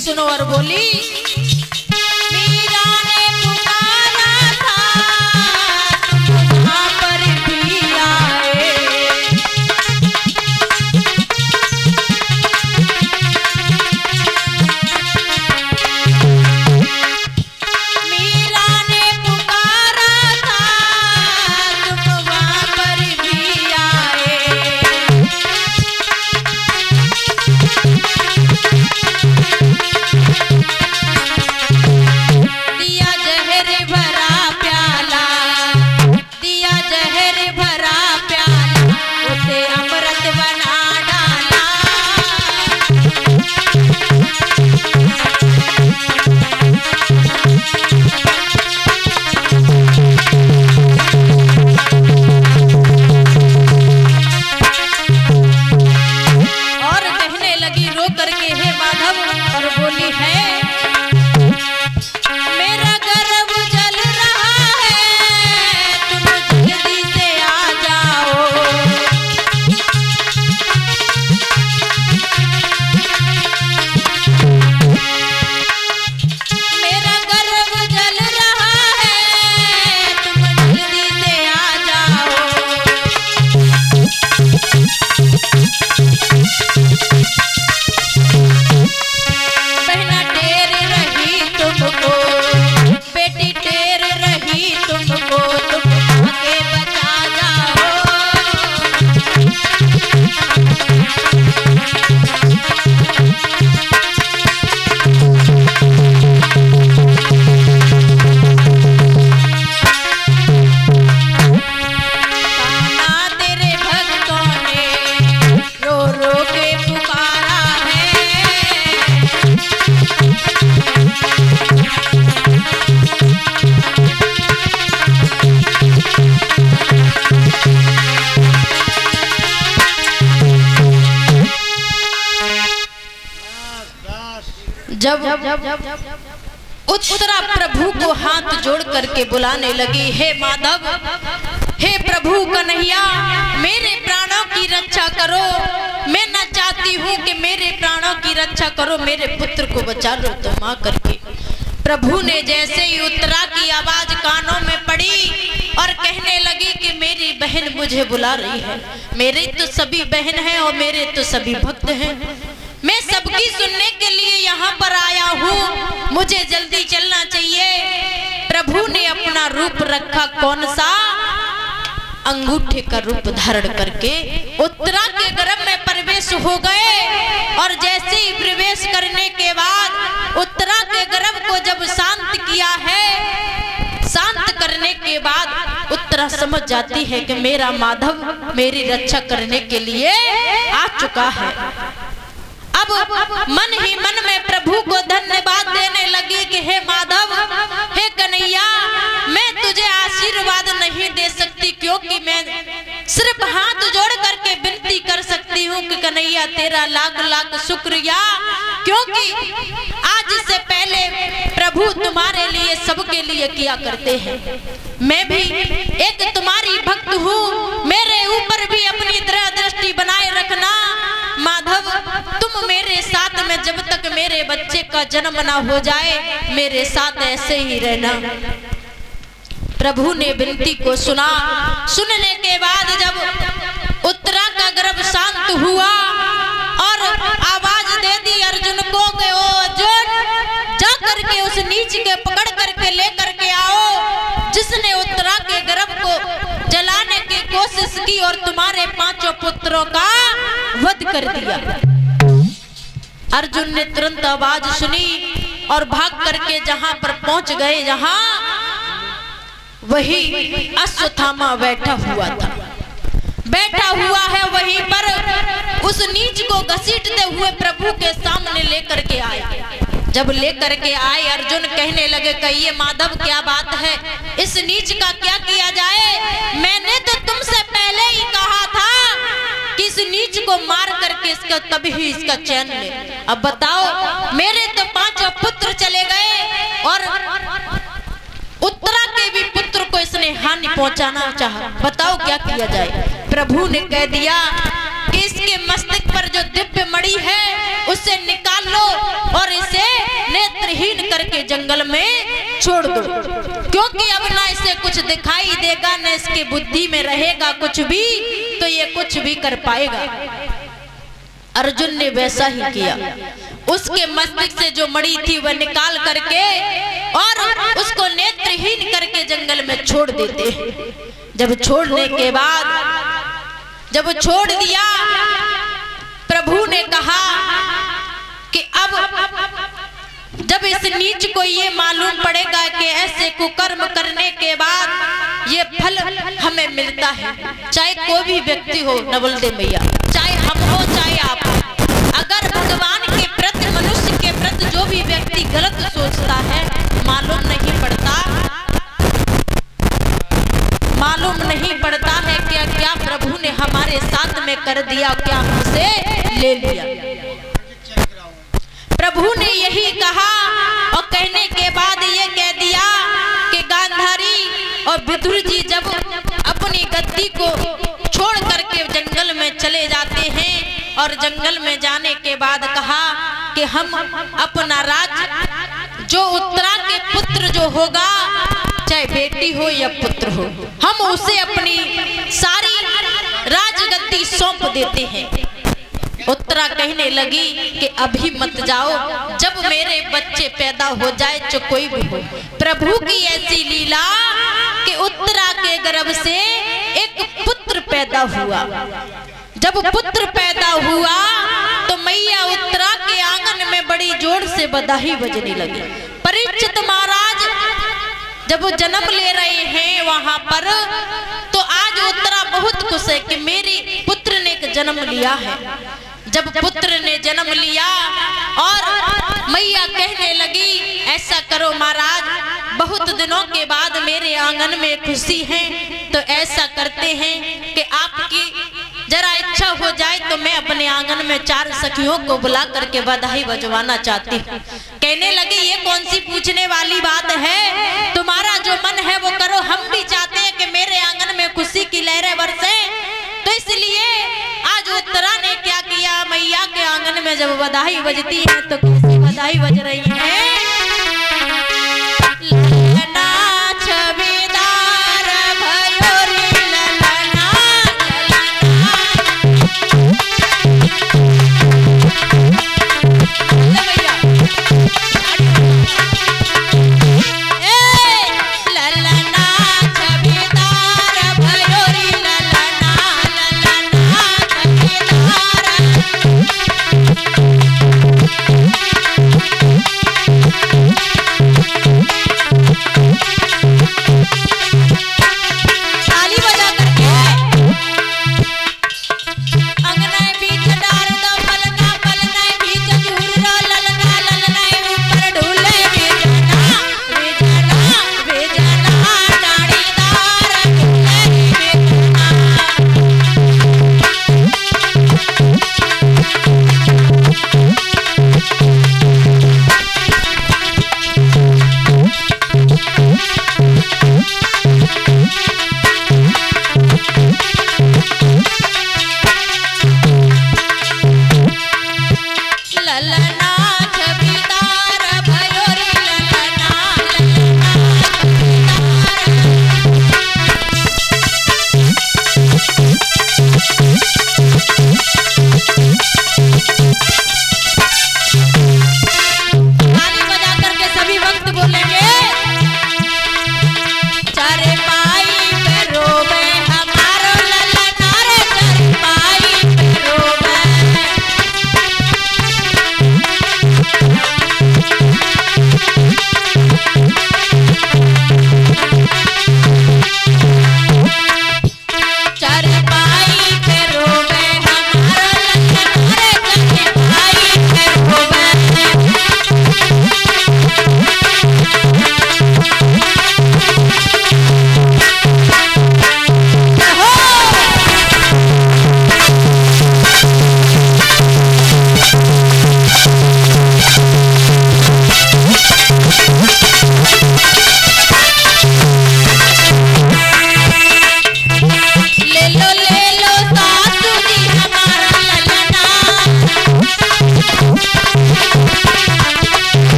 सुनो और बोली, मीरा ने पुकारा था तुम वहां पर भी आए। मीरा ने पुकारा था तुम वहां पर भी आए। दिया जहर भरा प्याला, दिया जहर भरा प्याला, उसे अमृत बना डाला। और कहने लगी रो करके हे माधव, और बोली है मेरा गर्व जल रहा है तुम जल्दी से आ जाओ। मेरा गर्व जल रहा है तुम जल्दी से आ जाओ। बहना टेर रही तुमको, बेटी टेर रही तुमको, तुम आके बचा जाओ। कान्हा तेरे भक्तों ने रो रो के पुकारा है। जब उत्तरा प्रभु को हाथ जोड़ करके बुलाने लगी, हे माधव, हे प्रभु कन्हैया, मेरे प्राणों की रक्षा करो। मैं न चाहती हूँ कि मेरे प्राणों की रक्षा करो, मेरे पुत्र को बचा लो तुम आ करके। प्रभु ने जैसे ही उत्तरा की आवाज कानों में पड़ी और कहने लगी कि मेरी बहन मुझे बुला रही है। मेरे तो सभी बहन हैं और मेरे तो सभी भक्त हैं, मैं सबकी सुनने के लिए यहाँ पर आया हूँ, मुझे जल्दी चलना चाहिए। प्रभु ने अपना रूप रखा, कौन सा? अंगूठे का रूप धारण करके उत्तरा के गर्भ में प्रवेश हो गए। और जैसे ही प्रवेश करने के बाद उत्तरा के गर्भ को जब शांत किया है, शांत करने के बाद उत्तरा समझ जाती है कि मेरा माधव मेरी रक्षा करने के लिए आ चुका है। अब मन ही मन में प्रभु को धन्यवाद देने लगी कि हे माधव, हे कन्हैया, मैं तुझे आशीर्वाद नहीं दे सकती, क्योंकि मैं सिर्फ हाथ जोड़ करके विनती कर सकती हूँ कि कन्हैया तेरा लाख लाख शुक्रिया, क्योंकि आज से पहले प्रभु तुम्हारे लिए सबके लिए किया करते हैं। मैं भी एक तुम्हारी भक्त हूँ, मेरे ऊपर भी अपनी दृष्टि बनाए रखना। माधव, तुम मेरे साथ में जब तक मेरे बच्चे का जन्म ना हो जाए, मेरे साथ ऐसे ही रहना। प्रभु ने विनती को सुना। सुनने के बाद जब उत्तरा का गर्भ शांत हुआ और आवाज दे दी अर्जुन को कि ओ अर्जुन, जा करके उस नीच के पकड़ करके ले करके आओ जिसने उत्तरा के गर्भ को जलाने की कोशिश की और तुम्हारे 5 पुत्रों का वध कर दिया। अर्जुन ने तुरंत आवाज सुनी और भाग करके जहां पर पहुंच गए, जहां वही अश्वत्थामा बैठा हुआ था, बैठा हुआ है वहीं पर उस नीच को घसीटते हुए प्रभु के सामने लेकर के आए। जब लेकर के आए, अर्जुन कहने लगे कहिए माधव क्या बात है, इस नीच का क्या किया जाए? मैंने तो तुमसे पहले ही कहा था कि इस नीच को मार करके इसका तभी ही इसका चैन ले। अब बताओ, मेरे तो 5 पुत्र चले गए और उत्तरा के भी पुत्र को इसने हानि पहुंचाना चाहा, बताओ क्या किया जाए? प्रभु ने कह दिया कि इसके मस्तक पर जो दिव्य मणि है उसे निकाल लो और इसे जंगल में छोड़ दो, क्योंकि अब ना इसे कुछ दिखाई देगा, न इसकी बुद्धि में रहेगा कुछ भी, तो ये कुछ भी कर पाएगा। अर्जुन ने वैसा ही किया। उसके मस्तिष्क से जो मणि थी वह निकाल करके और उसको नेत्रहीन करके जंगल में छोड़ देते। जब छोड़ने के बाद जब छोड़ दिया, प्रभु ने कहा कि अब जब इस नीच को ये मालूम पड़ेगा कि ऐसे कुकर्म करने के बाद ये फल हमें मिलता है, चाहे कोई भी व्यक्ति हो, न बोल दे मैया, चाहे हम हो चाहे आप हो, अगर भगवान के प्रति, मनुष्य के प्रति जो भी व्यक्ति गलत सोचता है, मालूम नहीं पड़ता है क्या क्या प्रभु ने हमारे साथ में कर दिया, क्या हमसे ले लिया। प्रभु ने यही कहा और कहने के बाद ये कह दिया कि गांधारी और विदुर जी जब अपनी गद्दी को छोड़ करके जंगल में चले जाते हैं, और जंगल में जाने के बाद कहा कि हम अपना राज जो उत्तरा के पुत्र जो होगा, चाहे बेटी हो या पुत्र हो, हम उसे अपनी सारी राजगद्दी सौंप देते हैं। उत्तरा कहने लगी कि अभी मत जाओ, जब मेरे बच्चे पैदा हो जाए, जो कोई भी हो। प्रभु की ऐसी लीला कि उत्तरा के गर्भ से एक पुत्र पैदा हुआ। जब पुत्र पैदा हुआ तो मैया उत्तरा के आंगन में बड़ी जोर से बधाई बजने लगी। परीक्षित महाराज जब जन्म ले रहे हैं वहां पर, तो आज उत्तरा बहुत खुश है कि मेरी पुत्र ने एक जन्म लिया है। जब पुत्र ने जन्म लिया और मैया कहने लगी, ऐसा करो महाराज, बहुत दिनों के बाद मेरे आंगन में खुशी है, तो ऐसा करते हैं कि आपकी जरा इच्छा हो जाए तो मैं अपने आंगन में 4 सखियों को बुला करके बधाई बजवाना चाहती हूँ। कहने लगी, ये कौन सी पूछने वाली बात है, तुम्हारा जो मन है वो करो, हम भी चाहते हैं कि मेरे आंगन में खुशी की लहरें बरसे। तो इसलिए आज उत्तरा ने क्या किया, मैया के आंगन में जब बधाई बजती है तो कैसी बधाई बज रही है।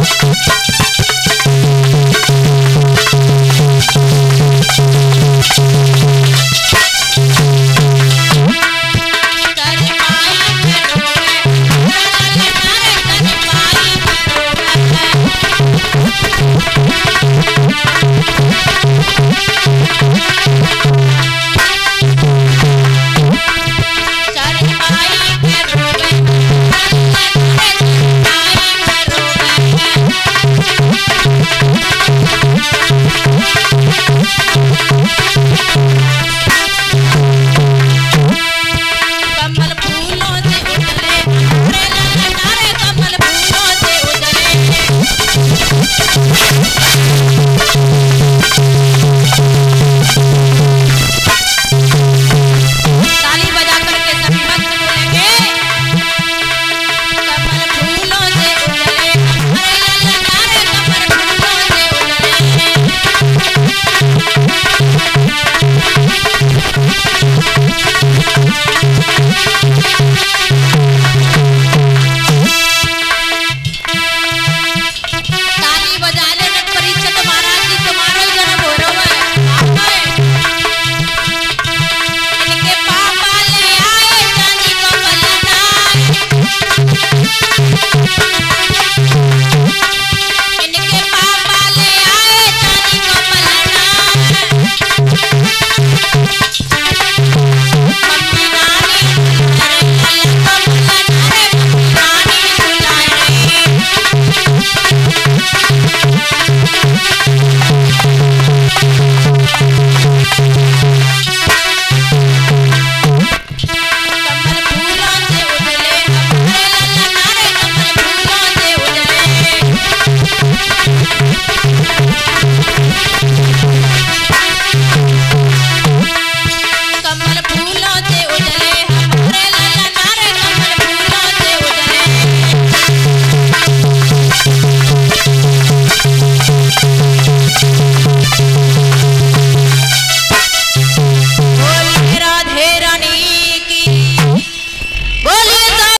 है।